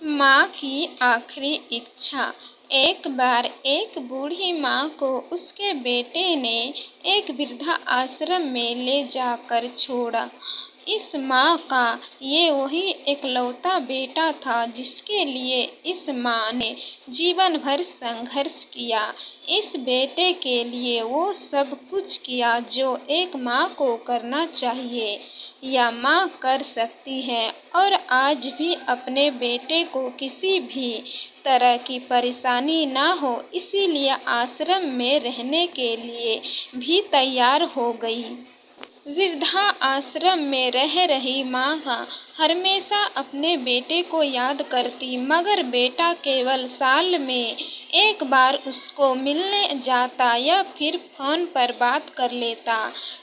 माँ की आखिरी इच्छा। एक बार एक बूढ़ी माँ को उसके बेटे ने एक वृद्धा आश्रम में ले जाकर छोड़ा। इस माँ का ये वही इकलौता बेटा था जिसके लिए इस माँ ने जीवन भर संघर्ष किया। इस बेटे के लिए वो सब कुछ किया जो एक माँ को करना चाहिए या माँ कर सकती है, और आज भी अपने बेटे को किसी भी तरह की परेशानी ना हो इसीलिए आश्रम में रहने के लिए भी तैयार हो गई। वृद्धा आश्रम में रह रही माँ हमेशा अपने बेटे को याद करती, मगर बेटा केवल साल में एक बार उसको मिलने जाता या फिर फोन पर बात कर लेता।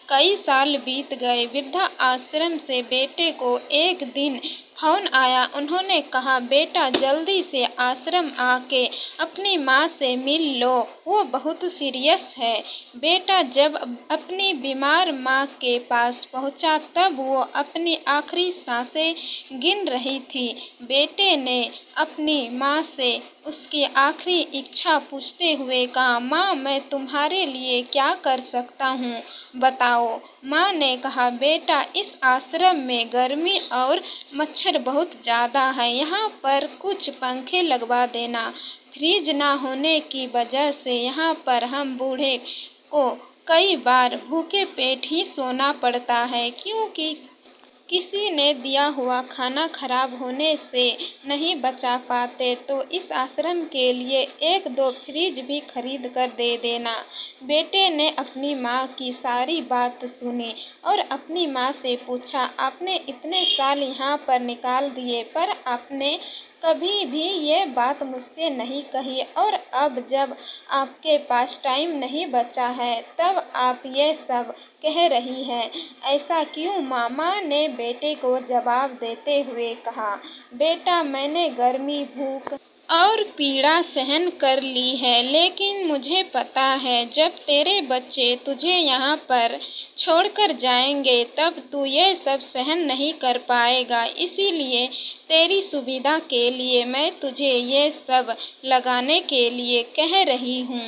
कई साल बीत गए। वृद्धा आश्रम से बेटे को एक दिन फोन आया। उन्होंने कहा, बेटा जल्दी से आश्रम आके अपनी माँ से मिल लो, वो बहुत सीरियस है। बेटा जब अपनी बीमार माँ के पास पहुँचा तब वो अपनी आखिरी सांसें गिन रही थी। बेटे ने अपनी माँ से उसकी आखिरी इच्छा पूछते हुए कहा, माँ मैं तुम्हारे लिए क्या कर सकता हूँ, बताओ। माँ ने कहा, बेटा इस आश्रम में गर्मी और मच्छर बहुत ज़्यादा है, यहाँ पर कुछ पंखे लगवा देना। फ्रिज ना होने की वजह से यहाँ पर हम बूढ़े को कई बार भूखे पेट ही सोना पड़ता है, क्योंकि किसी ने दिया हुआ खाना खराब होने से नहीं बचा पाते, तो इस आश्रम के लिए एक दो फ्रिज भी खरीद कर दे देना। बेटे ने अपनी माँ की सारी बात सुनी और अपनी माँ से पूछा, आपने इतने साल यहाँ पर निकाल दिए पर आपने कभी भी ये बात मुझसे नहीं कही, और अब जब आपके पास टाइम नहीं बचा है तब आप ये सब कह रही हैं, ऐसा क्यों? माँ ने बेटे को जवाब देते हुए कहा, बेटा मैंने गर्मी, भूख और पीड़ा सहन कर ली है, लेकिन मुझे पता है जब तेरे बच्चे तुझे यहाँ पर छोड़कर जाएंगे तब तू ये सब सहन नहीं कर पाएगा। इसीलिए तेरी सुविधा के लिए मैं तुझे ये सब लगाने के लिए कह रही हूँ।